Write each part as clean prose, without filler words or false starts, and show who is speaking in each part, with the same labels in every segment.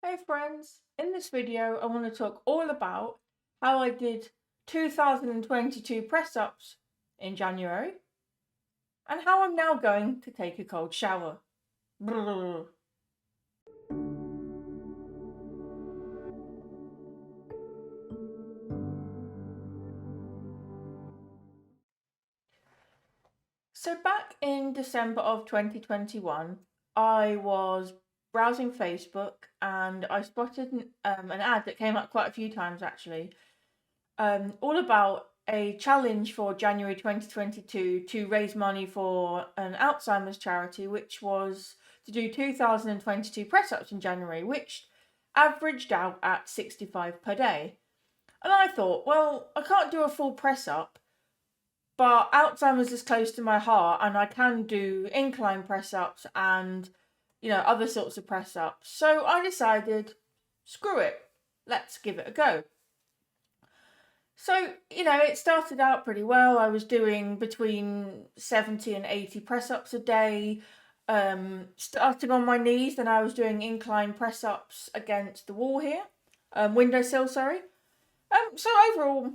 Speaker 1: Hey friends, in this video I want to talk all about how I did 2022 press-ups in January and how I'm now going to take a cold shower. Brrr. So back in December of 2021, I was browsing Facebook and I spotted an ad that came up quite a few times actually, all about a challenge for January 2022 to raise money for an Alzeimer's charity, which was to do 2022 press-ups in January, which averaged out at 65 per day. And I thought, well, I can't do a full press-up, but Alzheimer's is close to my heart and I can do incline press-ups and, other sorts of press-ups. So I decided, screw it, let's give it a go. So, it started out pretty well. I was doing between 70 and 80 press-ups a day, starting on my knees. Then I was doing incline press-ups against the wall here, windowsill, sorry. So overall,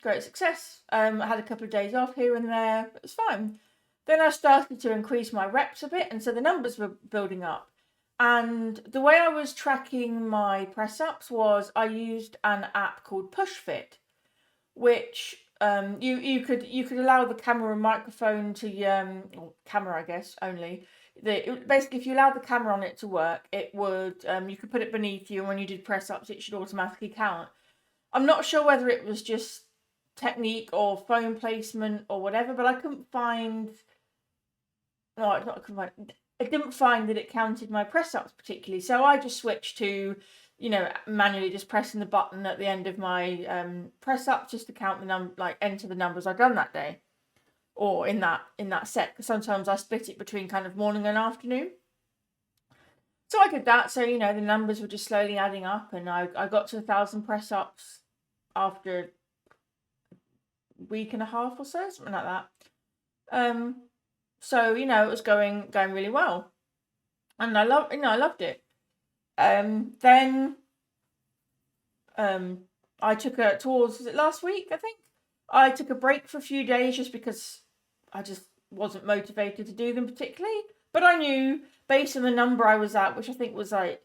Speaker 1: great success. I had a couple of days off here and there, but it was fine. Then I started to increase my reps a bit, and so the numbers were building up. And the way I was tracking my press-ups was I used an app called PushFit, which you could allow the camera and microphone to or camera, I guess, only. Basically, if you allowed the camera on it to work, it would you could put it beneath you, and when you did press-ups, it should automatically count. I'm not sure whether it was just technique or phone placement or whatever, but I couldn't find. No, I couldn't find. I didn't find that it counted my press-ups particularly, so I just switched to, manually just pressing the button at the end of my press-ups just to count the enter the numbers I'd done that day, or in that set. Because sometimes I split it between kind of morning and afternoon. So I did that. So the numbers were just slowly adding up, and I got to 1,000 press-ups after a week and a half or so, something like that. So it was going really well, and I loved it. Then I took was it last week, I think? I took a break for a few days just because I just wasn't motivated to do them particularly. But I knew, based on the number I was at, which I think was like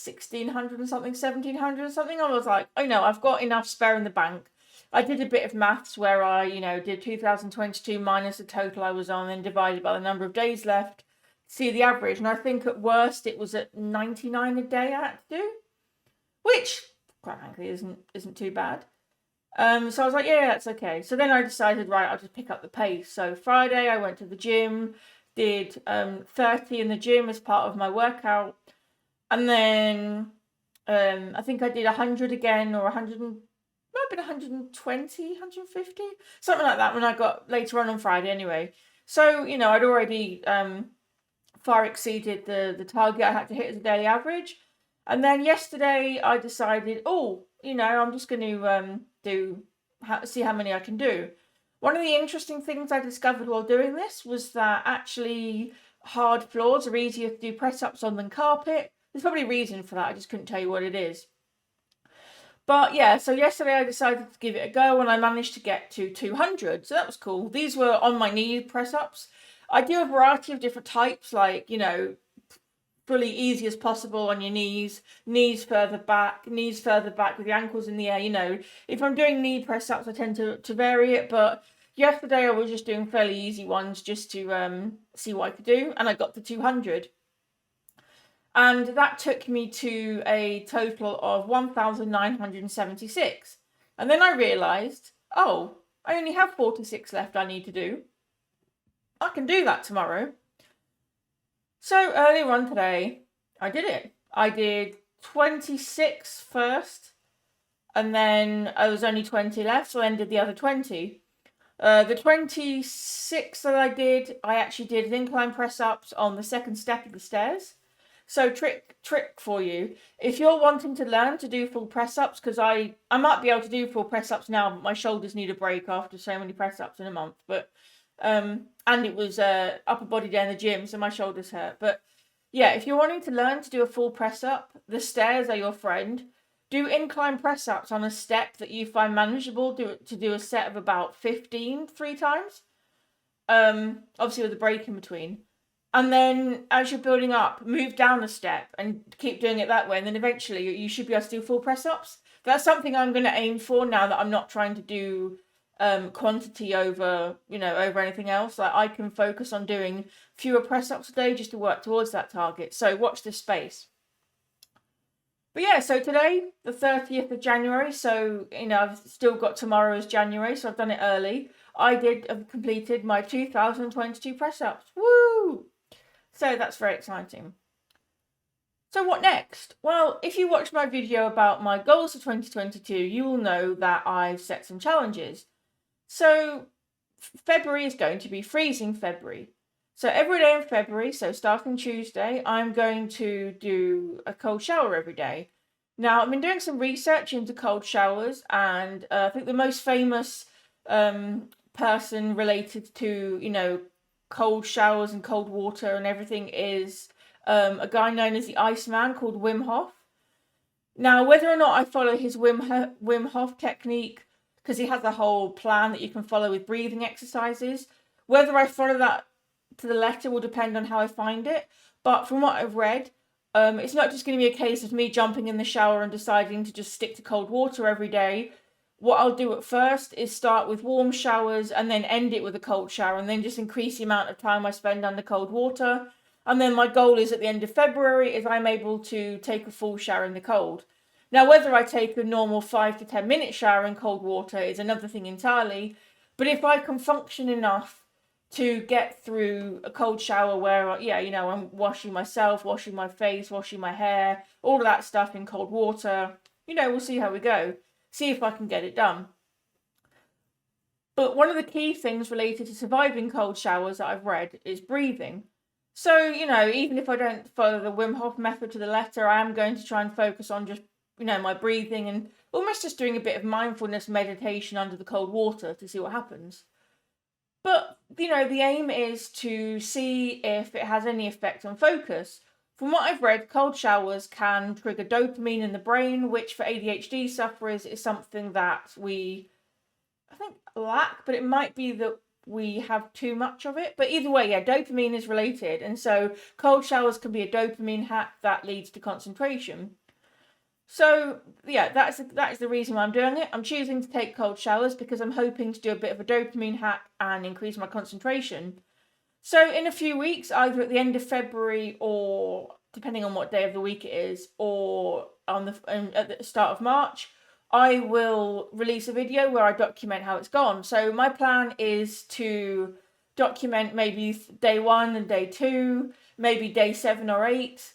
Speaker 1: 1,600 and something, 1,700 and something, I was like, I've got enough spare in the bank. I did a bit of maths where I, did 2022 minus the total I was on and divided by the number of days left to see the average. And I think at worst it was at 99 a day I had to do, which, quite frankly, isn't too bad. So I was like, yeah, that's okay. So then I decided, right, I'll just pick up the pace. So Friday I went to the gym, did 30 in the gym as part of my workout. And then I think I did 100 again, or 100, might have been 120, 150, something like that when I got later on Friday anyway. So, I'd already far exceeded the target I had to hit as a daily average. And then yesterday I decided, I'm just going to see how many I can do. One of the interesting things I discovered while doing this was that actually hard floors are easier to do press-ups on than carpet. There's probably a reason for that, I just couldn't tell you what it is. But yeah, so yesterday I decided to give it a go and I managed to get to 200, so that was cool. These were on my knee press-ups. I do a variety of different types, like, fully easy as possible on your knees further back with the ankles in the air. If I'm doing knee press-ups, I tend to vary it, but yesterday I was just doing fairly easy ones just to see what I could do, and I got to 200. And that took me to a total of 1,976. And then I realised, I only have 46 left I need to do. I can do that tomorrow. So earlier on today, I did it. I did 26 first, and then I was only 20 left, so I ended the other 20. The 26 that I actually did incline press-ups on the second step of the stairs. So trick for you, if you're wanting to learn to do full press-ups, because I might be able to do full press-ups now, but my shoulders need a break after so many press-ups in a month. But and it was upper body day in the gym, so my shoulders hurt. But Yeah, if you're wanting to learn to do a full press up, the stairs are your friend. Do incline press ups on a step that you find manageable to do a set of about 15 3 times. Obviously with a break in between. And then as you're building up, move down a step and keep doing it that way. And then eventually you should be able to do full press ups. That's something I'm going to aim for now that I'm not trying to do quantity over anything else. Like I can focus on doing fewer press ups a day just to work towards that target. So watch this space. But yeah, so today, the 30th of January, so, I've still got tomorrow as January, so I've done it early. I've completed my 2022 press ups. Woo! So that's very exciting. So what next? Well, if you watched my video about my goals for 2022, you will know that I've set some challenges. So February is going to be freezing February. So every day in February, so starting Tuesday, I'm going to do a cold shower every day. Now, I've been doing some research into cold showers, and I think the most famous person related to, cold showers and cold water and everything is a guy known as the Iceman called Wim Hof. Now, whether or not I follow his Wim Hof technique, because he has a whole plan that you can follow with breathing exercises, whether I follow that to the letter will depend on how I find it. But from what I've read, it's not just going to be a case of me jumping in the shower and deciding to just stick to cold water every day. What I'll do at first is start with warm showers and then end it with a cold shower and then just increase the amount of time I spend under cold water. And then my goal is at the end of February is I'm able to take a full shower in the cold. Now, whether I take a normal 5 to 10 minute shower in cold water is another thing entirely. But if I can function enough to get through a cold shower where, I'm washing myself, washing my face, washing my hair, all of that stuff in cold water, we'll see how we go. See if I can get it done. But one of the key things related to surviving cold showers that I've read is breathing. So, even if I don't follow the Wim Hof method to the letter, I am going to try and focus on just, my breathing and almost just doing a bit of mindfulness meditation under the cold water to see what happens. But, the aim is to see if it has any effect on focus. From what I've read, cold showers can trigger dopamine in the brain, which for ADHD sufferers is something that we, I think, lack, but it might be that we have too much of it. But either way, yeah, dopamine is related. And so cold showers can be a dopamine hack that leads to concentration. So, yeah, that is the reason why I'm doing it. I'm choosing to take cold showers because I'm hoping to do a bit of a dopamine hack and increase my concentration. So in a few weeks, either at the end of February or depending on what day of the week it is, or at the start of March, I will release a video where I document how it's gone. So my plan is to document maybe day 1 and day 2, maybe day 7 or 8,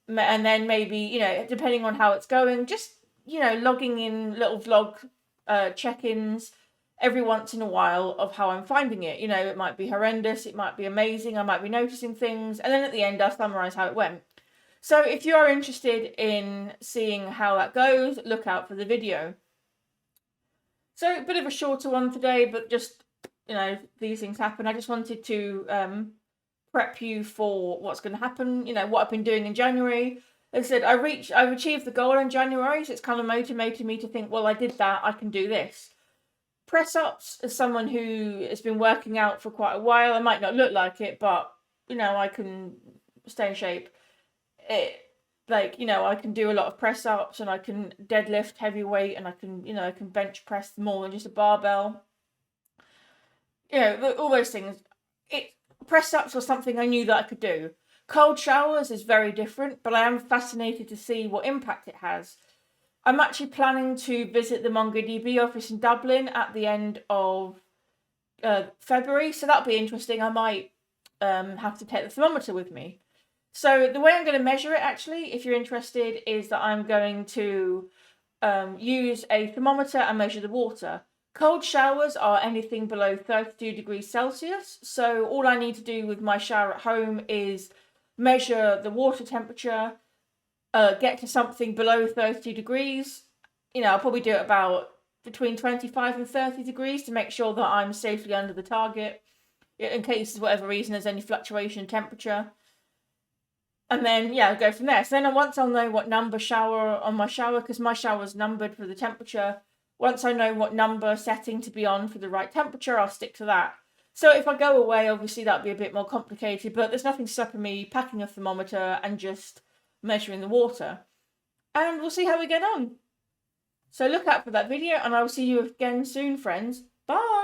Speaker 1: and then maybe, depending on how it's going, just, logging in little vlog check-ins every once in a while of how I'm finding it. It might be horrendous, it might be amazing, I might be noticing things, and then at the end I'll summarize how it went. So if you are interested in seeing how that goes, look out for the video. So a bit of a shorter one today, but just, these things happen. I just wanted to prep you for what's going to happen, what I've been doing in January. As I said, I've achieved the goal in January, so it's kind of motivated me to think, well, I did that, I can do this. Press ups, as someone who has been working out for quite a while, I might not look like it, but I can stay in shape. I can do a lot of press ups and I can deadlift heavy weight and I can bench press more than just a barbell. All those things. Press ups was something I knew that I could do. Cold showers is very different, but I am fascinated to see what impact it has. I'm actually planning to visit the MongoDB office in Dublin at the end of February, so that'll be interesting. I might have to take the thermometer with me. So the way I'm going to measure it, actually, if you're interested, is that I'm going to use a thermometer and measure the water. Cold showers are anything below 32 degrees Celsius, so all I need to do with my shower at home is measure the water temperature, get to something below 32 degrees. I'll probably do it about between 25 and 30 degrees to make sure that I'm safely under the target, in case, for whatever reason, there's any fluctuation in temperature. And then, yeah, I'll go from there. So then once I'll know what number shower on my shower, because my shower's numbered for the temperature. Once I know what number setting to be on for the right temperature, I'll stick to that. So if I go away, obviously that'll be a bit more complicated, but there's nothing stopping me packing a thermometer and just measuring the water. And we'll see how we get on. So look out for that video, and I will see you again soon, friends. Bye!